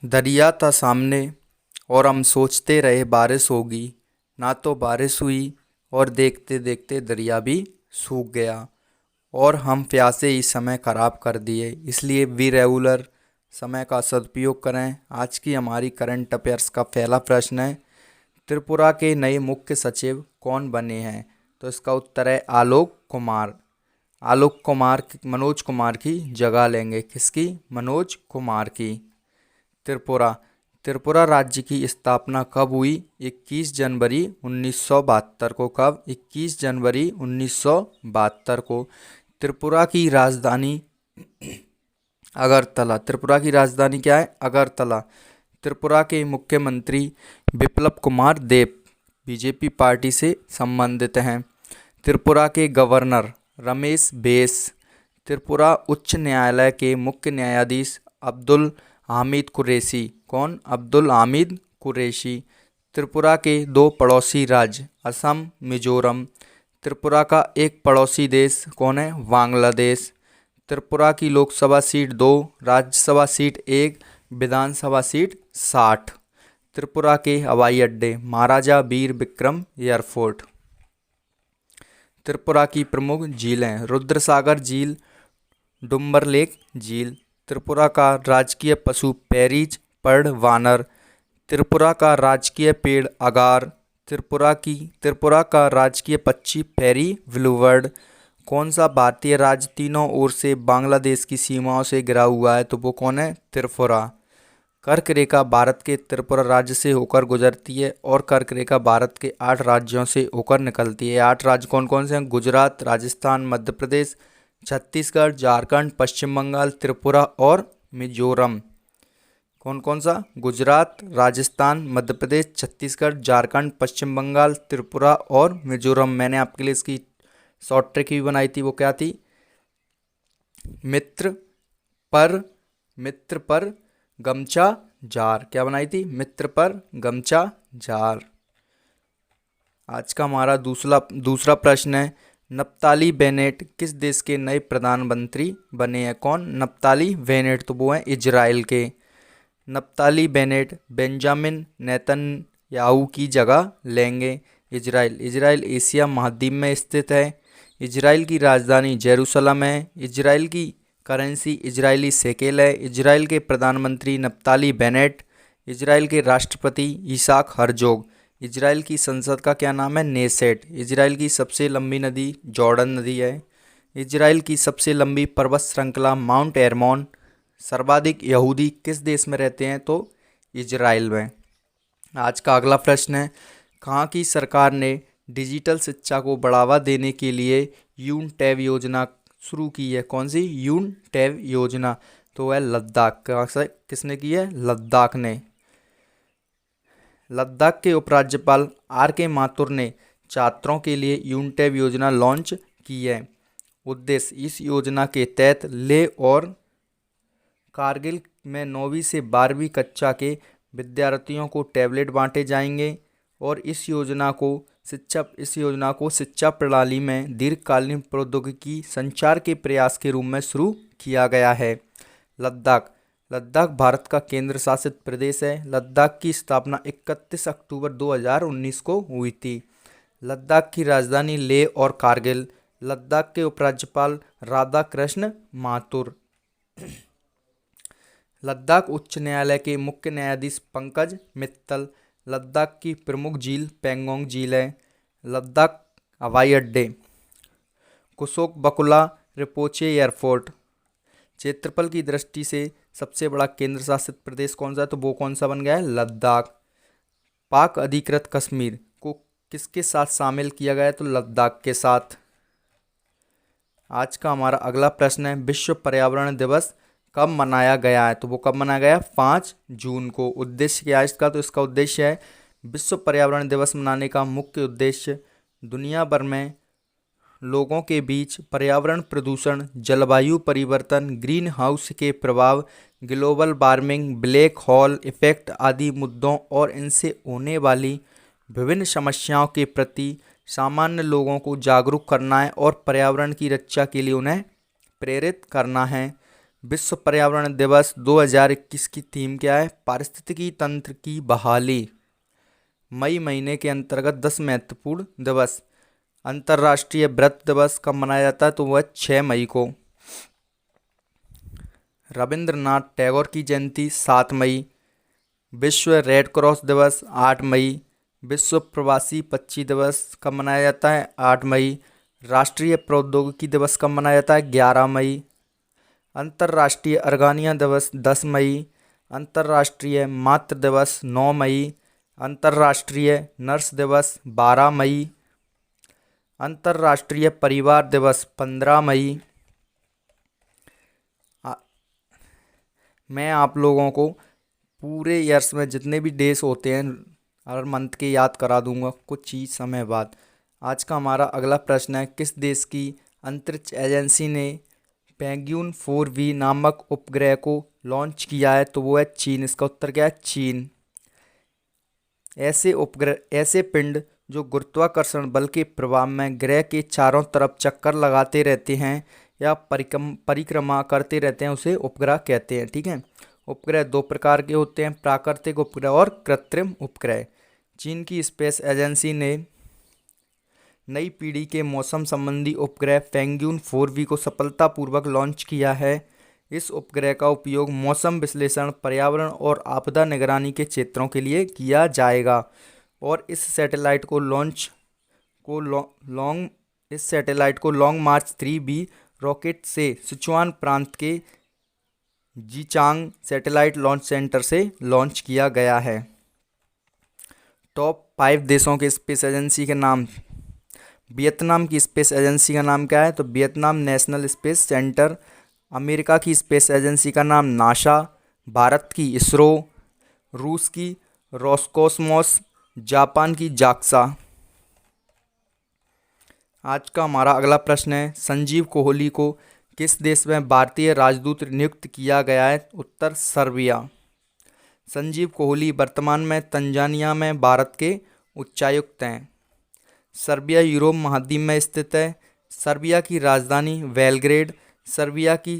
दरिया था सामने और हम सोचते रहे बारिश होगी। ना तो बारिश हुई और देखते देखते दरिया भी सूख गया और हम प्यासे ही समय खराब कर दिए। इसलिए वी रेगुलर समय का सदुपयोग करें। आज की हमारी करंट अफेयर्स का पहला प्रश्न है, त्रिपुरा के नए मुख्य सचिव कौन बने हैं? तो इसका उत्तर है आलोक कुमार। आलोक कुमार मनोज कुमार की जगह लेंगे। किसकी? मनोज कुमार की। त्रिपुरा त्रिपुरा राज्य की स्थापना कब हुई? 21 जनवरी 1972 को। कब? 21 जनवरी 1972 को। त्रिपुरा की राजधानी अगरतला। त्रिपुरा की राजधानी क्या है? अगरतला। त्रिपुरा के मुख्यमंत्री बिप्लब कुमार देब बीजेपी पार्टी से संबंधित हैं। त्रिपुरा के गवर्नर रमेश बैस। त्रिपुरा उच्च न्यायालय के मुख्य न्यायाधीश अब्दुल हामिद कुरैशी। कौन? अब्दुल हामिद कुरैशी। त्रिपुरा के दो पड़ोसी राज्य असम, मिजोरम। त्रिपुरा का एक पड़ोसी देश कौन है? बांग्लादेश। त्रिपुरा की लोकसभा सीट 2, राज्यसभा सीट 1, विधानसभा सीट 60। त्रिपुरा के हवाई अड्डे महाराजा वीर विक्रम एयरपोर्ट। त्रिपुरा की प्रमुख झीलें रुद्रसागर झील, डुम्बर लेक झील। त्रिपुरा का राजकीय पशु पैरीज पर्ड वानर। त्रिपुरा का राजकीय पेड़ अगार। त्रिपुरा का राजकीय पक्षी फेरी ब्लूबर्ड। कौन सा भारतीय राज्य तीनों ओर से बांग्लादेश की सीमाओं से घिरा हुआ है? तो वो कौन है? त्रिपुरा। कर्क रेखा भारत के त्रिपुरा राज्य से होकर गुजरती है और कर्क रेखा भारत के 8 राज्यों से होकर निकलती है। 8 राज्य कौन कौन से हैं? गुजरात, राजस्थान, मध्य प्रदेश, छत्तीसगढ़, झारखंड, पश्चिम बंगाल, त्रिपुरा और मिजोरम। कौन कौन सा? गुजरात, राजस्थान, मध्य प्रदेश, छत्तीसगढ़, झारखंड, पश्चिम बंगाल, त्रिपुरा और मिजोरम। मैंने आपके लिए इसकी शॉर्ट ट्रिक भी बनाई थी। वो क्या थी? मित्र पर गमछा जार। क्या बनाई थी? मित्र पर गमछा जार। आज का हमारा दूसरा प्रश्न है, नप्ताली बेनेट किस देश के नए प्रधानमंत्री बने हैं? कौन? नप्ताली बेनेट। तो वो हैं इजराइल के। नप्ताली बेनेट बेंजामिन नेतन्याहू की जगह लेंगे। इजराइल एशिया महाद्वीप में स्थित है। इजराइल की राजधानी जेरूसलम है। इजराइल की करेंसी इजरायली शेकेल है। इजराइल के प्रधानमंत्री नप्ताली बेनेट। इजराइल के राष्ट्रपति इसहाक हर्जोग। इजराइल की संसद का क्या नाम है? नेसेट। इजराइल की सबसे लंबी नदी जॉर्डन नदी है। इजराइल की सबसे लंबी पर्वत श्रृंखला माउंट एरमोन। सर्वाधिक यहूदी किस देश में रहते हैं? तो इजराइल में। आज का अगला प्रश्न है, कहाँ की सरकार ने डिजिटल शिक्षा को बढ़ावा देने के लिए यून टैब योजना शुरू की है? कौन सी? यून टैब योजना। तो वह लद्दाख। किसने की है? लद्दाख ने। लद्दाख के उपराज्यपाल R.K. माथुर ने छात्रों के लिए यून टैब योजना लॉन्च की है। उद्देश्य, इस योजना के तहत लेह और कारगिल में 9वीं से 12वीं कक्षा के विद्यार्थियों को टैबलेट बांटे जाएंगे और इस योजना को शिक्षा प्रणाली में दीर्घकालीन प्रौद्योगिकी संचार के प्रयास के रूप में शुरू किया गया है। लद्दाख भारत का केंद्र शासित प्रदेश है। लद्दाख की स्थापना 31 अक्टूबर 2019 को हुई थी। लद्दाख की राजधानी लेह और कारगिल। लद्दाख के उपराज्यपाल राधाकृष्ण माथुर। लद्दाख उच्च न्यायालय के मुख्य न्यायाधीश पंकज मित्तल। लद्दाख की प्रमुख झील पेंगोंग झील है। लद्दाख हवाई अड्डे कुशोक बकुला रिपोचे एयरपोर्ट। क्षेत्रफल की दृष्टि से सबसे बड़ा केंद्र शासित प्रदेश कौन सा है? तो वो कौन सा बन गया है? लद्दाख। पाक अधिकृत कश्मीर को किसके साथ शामिल किया गया है? तो लद्दाख के साथ। आज का हमारा अगला प्रश्न है, विश्व पर्यावरण दिवस कब मनाया गया है? तो वो कब मनाया गया? 5 जून को। उद्देश्य क्या है इसका? तो इसका उद्देश्य है, विश्व पर्यावरण दिवस मनाने का मुख्य उद्देश्य दुनिया भर में लोगों के बीच पर्यावरण प्रदूषण, जलवायु परिवर्तन, ग्रीन हाउस के प्रभाव, global warming, black hole effect आदि मुद्दों और इनसे होने वाली विभिन्न समस्याओं के प्रति सामान्य लोगों को जागरूक करना है और पर्यावरण की रक्षा के लिए उन्हें प्रेरित करना है। विश्व पर्यावरण दिवस 2021 की थीम क्या है? पारिस्थितिकी तंत्र की बहाली। मई महीने के अंतर्गत 10 महत्वपूर्ण दिवस। अंतर्राष्ट्रीय व्रत दिवस कब मनाया जाता है? तो वह 6 मई को। रविंद्रनाथ टैगोर की जयंती 7 मई। विश्व रेड क्रॉस दिवस 8 मई। विश्व प्रवासी पक्षी दिवस कब मनाया जाता है? 8 मई। राष्ट्रीय प्रौद्योगिकी दिवस कब मनाया जाता है? 11 मई। अंतर्राष्ट्रीय अर्गानिया दिवस 10 मई। अंतर्राष्ट्रीय मातृ दिवस 9 मई। अंतर्राष्ट्रीय नर्स दिवस 12 मई। अंतर्राष्ट्रीय परिवार दिवस 15 मई। मैं आप लोगों को पूरे ईयर्स में जितने भी डेज होते हैं हर मंथ के याद करा दूंगा कुछ ही समय बाद। आज का हमारा अगला प्रश्न है, किस देश की अंतरिक्ष एजेंसी ने पेंगुइन 4V नामक उपग्रह को लॉन्च किया है? तो वो है चीन। इसका उत्तर क्या है? चीन। ऐसे पिंड जो गुरुत्वाकर्षण बल के प्रभाव में ग्रह के चारों तरफ चक्कर लगाते रहते हैं या परिक्रमा करते रहते हैं, उसे उपग्रह कहते हैं। ठीक है। उपग्रह दो प्रकार के होते हैं, प्राकृतिक उपग्रह और कृत्रिम उपग्रह। चीन की स्पेस एजेंसी ने नई पीढ़ी के मौसम संबंधी उपग्रह पेंगुइन 4V को सफलतापूर्वक लॉन्च किया है। इस उपग्रह का उपयोग मौसम विश्लेषण, पर्यावरण और आपदा निगरानी के क्षेत्रों के लिए किया जाएगा। और इस सैटेलाइट को लॉन्ग मार्च 3B रॉकेट से सिचुआन प्रांत के जीचांग सैटेलाइट लॉन्च सेंटर से लॉन्च किया गया है। टॉप 5 देशों के स्पेस एजेंसी के नाम। वियतनाम की स्पेस एजेंसी का नाम क्या है? तो Vietnam national space centre. America की स्पेस एजेंसी का नाम नासा। भारत की इसरो। रूस की रोसकोसमोस। जापान की जाक्सा। आज का हमारा अगला प्रश्न है, संजीव कोहली को किस देश में भारतीय राजदूत नियुक्त किया गया है? उत्तर सर्बिया। संजीव कोहली वर्तमान में तंजानिया में भारत के उच्चायुक्त हैं। सर्बिया यूरोप महाद्वीप में स्थित है। सर्बिया की राजधानी बेलग्रेड। सर्बिया की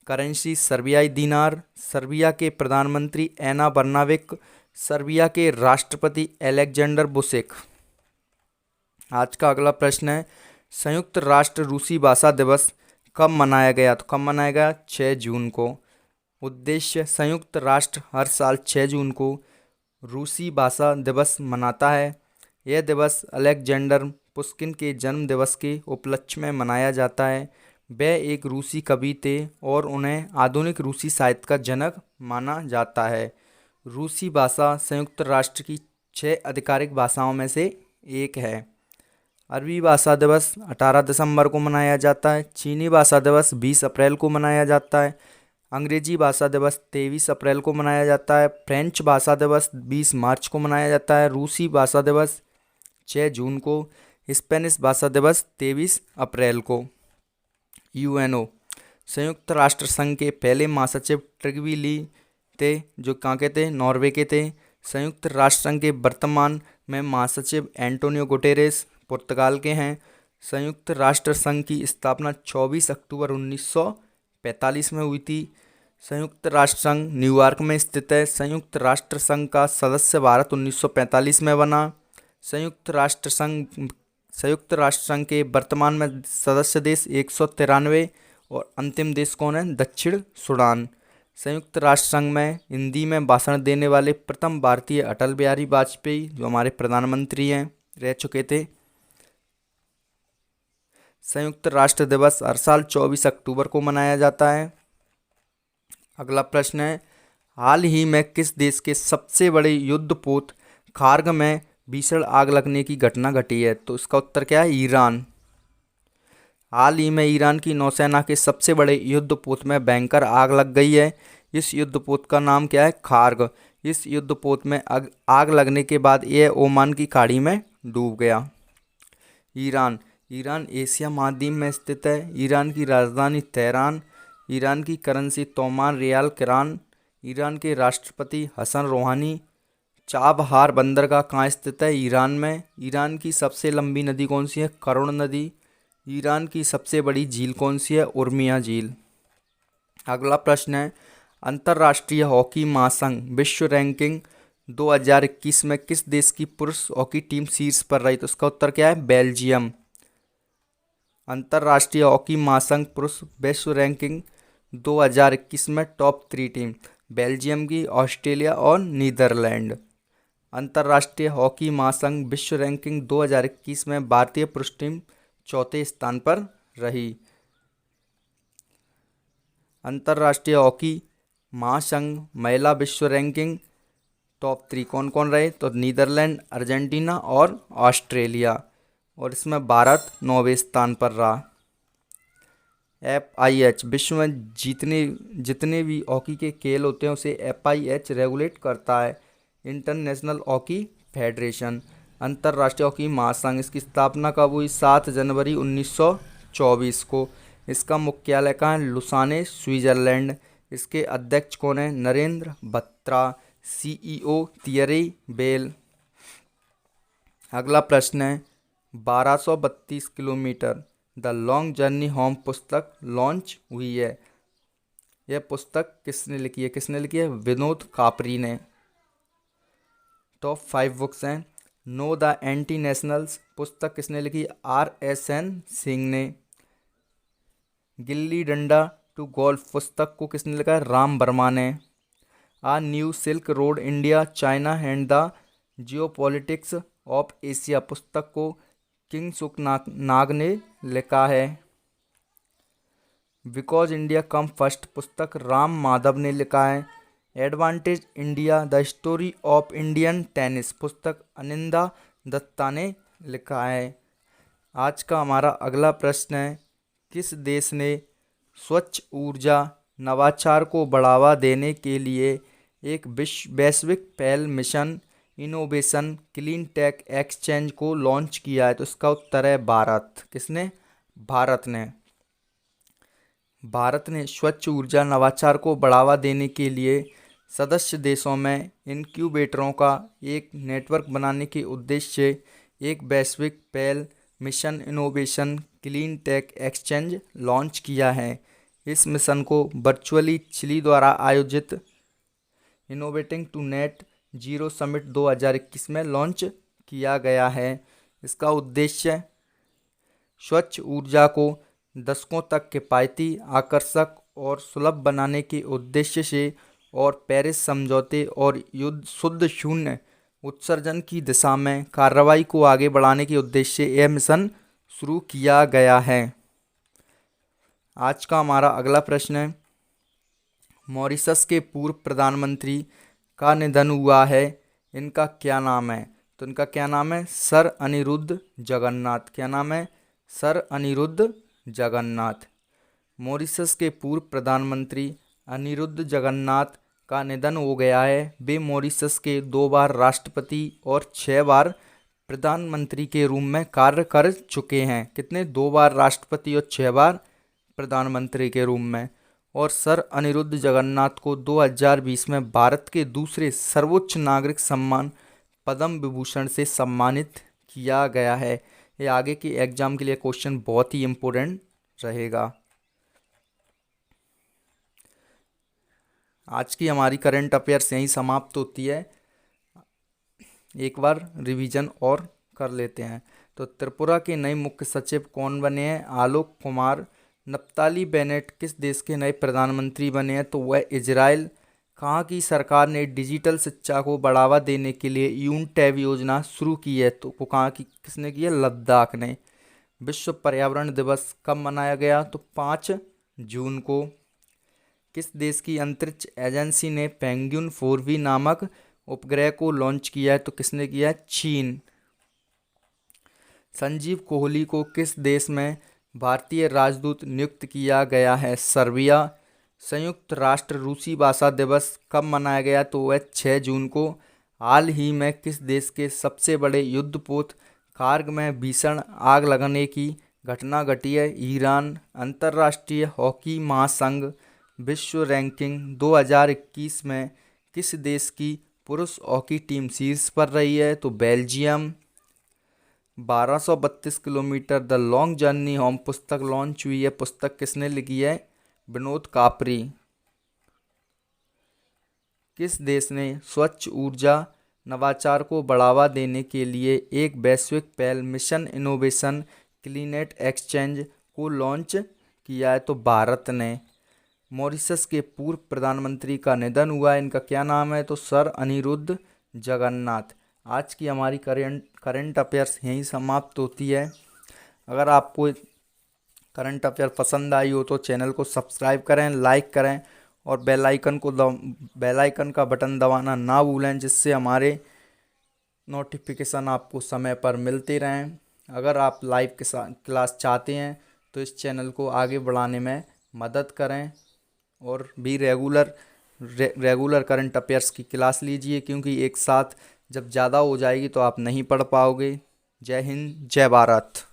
करेंसी सर्बियाई दिनार। सर्बिया के प्रधानमंत्री एना बर्नाविक। सर्बिया के राष्ट्रपति अलेक्जेंडर बुसिक। आज का अगला प्रश्न है, संयुक्त राष्ट्र रूसी भाषा दिवस कब मनाया गया? तो कब मनाया गया? 6 जून को। उद्देश्य, संयुक्त राष्ट्र हर साल 6 जून को रूसी भाषा दिवस मनाता है। यह दिवस अलेक्जेंडर पुश्किन के जन्म दिवस के उपलक्ष्य में मनाया जाता है। वे एक रूसी कवि थे और उन्हें आधुनिक रूसी साहित्य का जनक माना जाता है। रूसी भाषा संयुक्त राष्ट्र की 6 आधिकारिक भाषाओं में से एक है। अरबी भाषा दिवस 18 दिसंबर को मनाया जाता है। चीनी भाषा दिवस 20 अप्रैल को मनाया जाता है। अंग्रेजी भाषा दिवस 23 अप्रैल को मनाया जाता है। फ्रेंच भाषा दिवस 20 मार्च को मनाया जाता है। रूसी भाषा दिवस 6 जून को। स्पेनिश भाषा दिवस 23 अप्रैल को। यूएनओ संयुक्त राष्ट्र संघ के पहले महासचिव ट्रिग्वी ली थे, जो कहाँ के थे? नॉर्वे के थे। संयुक्त राष्ट्र संघ के वर्तमान में महासचिव एंटोनियो गुटेरेस पुर्तगाल के हैं। संयुक्त राष्ट्र संघ की स्थापना 24 अक्टूबर 1945 में हुई थी। संयुक्त राष्ट्र संघ न्यूयॉर्क में स्थित है। संयुक्त राष्ट्र संघ का सदस्य भारत 1945 में बना। संयुक्त राष्ट्र संघ के वर्तमान में सदस्य देश 193 और अंतिम देश कौन है? दक्षिण सूडान। संयुक्त राष्ट्र संघ में हिंदी में भाषण देने वाले प्रथम भारतीय अटल बिहारी वाजपेयी, जो हमारे प्रधानमंत्री हैं, रह चुके थे। संयुक्त राष्ट्र दिवस हर साल 24 अक्टूबर को मनाया जाता है। अगला प्रश्न है, हाल ही में किस देश के सबसे बड़े युद्धपोत खार्ग में भीषण आग लगने की घटना घटी है? तो इसका उत्तर क्या है? ईरान। हाल ही में ईरान की नौसेना के सबसे बड़े युद्धपोत में भयंकर आग लग गई है। इस युद्धपोत का नाम क्या है? खार्ग। इस युद्धपोत में आग लगने के बाद यह ओमान की खाड़ी में डूब गया। ईरान एशिया महाद्वीप में स्थित है। ईरान की राजधानी तेहरान। ईरान की करेंसी तोमान रियाल किरान। ईरान के राष्ट्रपति हसन रोहानी। चाबहार बंदरगाह कहाँ स्थित है? ईरान में। ईरान की सबसे लंबी नदी कौन सी है? करुण नदी। ईरान की सबसे बड़ी झील कौन सी है? उर्मिया झील। अगला प्रश्न है, अंतर्राष्ट्रीय हॉकी महासंघ विश्व रैंकिंग 2021 में किस देश की पुरुष हॉकी टीम शीर्ष पर रही? तो इसका उत्तर क्या है? बेल्जियम। अंतर्राष्ट्रीय हॉकी महासंघ पुरुष विश्व रैंकिंग 2021 में टॉप 3 टीम बेल्जियम की, ऑस्ट्रेलिया और नीदरलैंड। अंतर्राष्ट्रीय हॉकी महासंघ विश्व रैंकिंग 2021 में भारतीय पुरुष टीम चौथे स्थान पर रही। अंतर्राष्ट्रीय हॉकी महासंघ महिला विश्व रैंकिंग टॉप 3 कौन कौन रहे? तो नीदरलैंड, अर्जेंटीना और ऑस्ट्रेलिया, और इसमें भारत 9वें स्थान पर रहा। FIH विश्व में जितने भी हॉकी के खेल होते हैं उसे FIH रेगुलेट करता है, इंटरनेशनल हॉकी फेडरेशन। अंतर्राष्ट्रीय हॉकी महासंघ, इसकी स्थापना कब हुई? 7 जनवरी 1924 को। इसका मुख्यालय कहाँ है? Lausanne, Switzerland. इसके अध्यक्ष कौन है? Narendra Batra. CEO Thierry Weil. अगला प्रश्न है, 1232 kilometre the long journey home पुस्तक लॉन्च हुई है। यह पुस्तक किसने लिखी है? विनोद कापरी ने। टॉप 5 बुक्स हैं, नो द एंटी नेशनल्स पुस्तक किसने लिखी? RSN सिंह ने। गिल्ली डंडा टू गोल्फ पुस्तक को किसने लिखा है? राम वर्मा ने। A new silk road India China and the geopolitics of Asia पुस्तक को किंग सुक नाग ने लिखा है। बिकॉज इंडिया कम फर्स्ट पुस्तक राम माधव ने लिखा है। Advantage India the story of Indian tennis पुस्तक अनिंदा दत्ता ने लिखा है। आज का हमारा अगला प्रश्न है, किस देश ने स्वच्छ ऊर्जा नवाचार को बढ़ावा देने के लिए एक वैश्विक पहल mission innovation clean tech exchange को लॉन्च किया है? तो इसका उत्तर है भारत। किसने? भारत ने स्वच्छ ऊर्जा नवाचार को बढ़ावा देने के लिए सदस्य देशों में इनक्यूबेटरों का एक नेटवर्क बनाने के उद्देश्य से एक वैश्विक पहल mission innovation clean tech exchange launch किया है। इस मिशन को वर्चुअली चिली द्वारा आयोजित innovating to net zero summit 2021 में लॉन्च किया गया है। इसका उद्देश्य स्वच्छ ऊर्जा को दशकों तक किफ़ायती, आकर्षक और सुलभ बनाने के उद्देश्य से और पेरिस समझौते और शुद्ध शून्य उत्सर्जन की दिशा में कार्रवाई को आगे बढ़ाने के उद्देश्य से यह मिशन शुरू किया गया है। आज का हमारा अगला प्रश्न है, मॉरिशस के पूर्व प्रधानमंत्री का निधन हुआ है, इनका क्या नाम है? तो इनका क्या नाम है? सर अनिरुद्ध जगन्नाथ। क्या नाम है? सर अनिरुद्ध जगन्नाथ। मॉरिशस के पूर्व प्रधानमंत्री अनिरुद्ध जगन्नाथ का निधन हो गया है। वे मॉरिशस के 2 बार राष्ट्रपति और 6 बार प्रधानमंत्री के रूप में कार्य कर चुके हैं। कितने? 2 बार राष्ट्रपति और 6 बार प्रधानमंत्री के रूप में। और सर अनिरुद्ध जगन्नाथ को 2020 में भारत के दूसरे सर्वोच्च नागरिक सम्मान पद्म विभूषण से सम्मानित किया गया है। ये आगे के एग्जाम के लिए क्वेश्चन बहुत ही इम्पोर्टेंट रहेगा। आज की हमारी करंट अफेयर्स यहीं समाप्त होती है। एक बार रिवीजन और कर लेते हैं। तो त्रिपुरा के नए मुख्य सचिव कौन बने हैं? आलोक कुमार। नप्ताली बेनेट किस देश के नए प्रधानमंत्री बने हैं? तो वह इजराइल। कहाँ की सरकार ने डिजिटल शिक्षा को बढ़ावा देने के लिए यूनटैब योजना शुरू की है? तो वो कहाँ की, किसने की है? लद्दाख ने। विश्व पर्यावरण दिवस कब मनाया गया? तो 5 जून को। किस देश की अंतरिक्ष एजेंसी ने पेंगुइन 4V नामक उपग्रह को लॉन्च किया है? तो किसने किया है? चीन। संजीव कोहली को किस देश में भारतीय राजदूत नियुक्त किया गया है? सर्बिया। संयुक्त राष्ट्र रूसी भाषा दिवस कब मनाया गया? तो वह 6 जून को। हाल ही में किस देश के सबसे बड़े युद्धपोत कारग में भीषण आग लगने की घटना घटी है? ईरान। अंतर्राष्ट्रीय हॉकी महासंघ विश्व रैंकिंग 2021 में किस देश की पुरुष हॉकी टीम शीर्ष पर रही है? तो Belgium. 1232 kilometre the long journey home पुस्तक लॉन्च हुई है। पुस्तक किसने लिखी है? विनोद कापरी। किस देश ने स्वच्छ ऊर्जा नवाचार को बढ़ावा देने के लिए एक वैश्विक पहल मिशन इनोवेशन क्लीनेट एक्सचेंज को लॉन्च किया है? तो भारत ने। मॉरिशस के पूर्व प्रधानमंत्री का निधन हुआ है, इनका क्या नाम है? तो सर अनिरुद्ध जगन्नाथ। आज की हमारी करंट अफेयर्स यहीं समाप्त होती है। अगर आपको करंट अफेयर पसंद आई हो तो चैनल को सब्सक्राइब करें, लाइक करें और बेल आइकन का बटन दबाना ना भूलें, जिससे हमारे नोटिफिकेशन आपको समय पर मिलते रहें। अगर आप लाइव क्लास चाहते हैं तो इस चैनल को आगे बढ़ाने में मदद करें और भी रेगुलर करंट अफेयर्स की क्लास लीजिए, क्योंकि एक साथ जब ज़्यादा हो जाएगी तो आप नहीं पढ़ पाओगे। जय हिंद, जय भारत।